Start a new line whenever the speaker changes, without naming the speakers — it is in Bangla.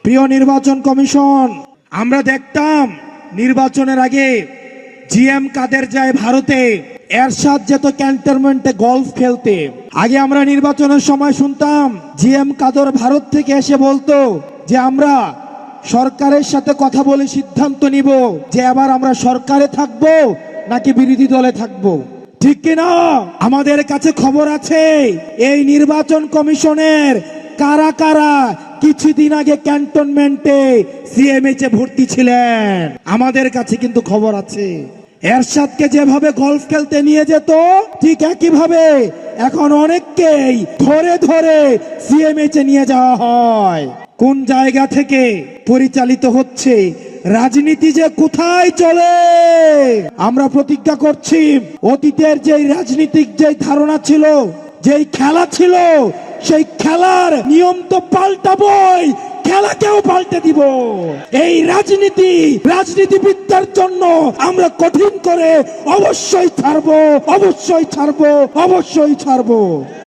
প্রিয় নির্বাচন কমিশন, আমরা দেখতাম নির্বাচনের আগে জিএম কাদের যায় ভারতে, এরশাদ যেত ক্যান্টনমেন্টে গলফ খেলতে। আগে আমরা নির্বাচনের সময় শুনতাম জিএম কাদের ভারত থেকে এসে বলতো যে আমরা সরকারের সাথে কথা বলে সিদ্ধান্ত নিব যে এবার আমরা সরকারে থাকবো নাকি বিরোধী দলে থাকবো, ঠিক কিনা? আমাদের কাছে খবর আছে এই নির্বাচন কমিশনের কারা কারা কিছুদিন আগে ক্যান্টনমেন্টে সিএমএইচ এ ভর্তি ছিলেন। আমাদের কাছে কিন্তু খবর আছে। এরশাদকে যেভাবে গলফ খেলতে নিয়ে যেত, ঠিক একইভাবে এখন অনেককেই ধরে ধরে সিএমএইচ এ নিয়ে যাওয়া হয়। কোন জায়গা থেকে পরিচালিত হচ্ছে রাজনীতি যে কোথায় চলে? আমরা প্রতিজ্ঞা করছি অতীতের যে রাজনীতিক যে ধারণা ছিল, যেই খেলা ছিল, সেই খেলার নিয়ম তো পাল্টাবই, খেলাকেও পাল্টে দিব। এই রাজনীতিবিদদের জন্য আমরা কঠিন করে অবশ্যই ছাড়বো, অবশ্যই ছাড়বো, অবশ্যই ছাড়বো।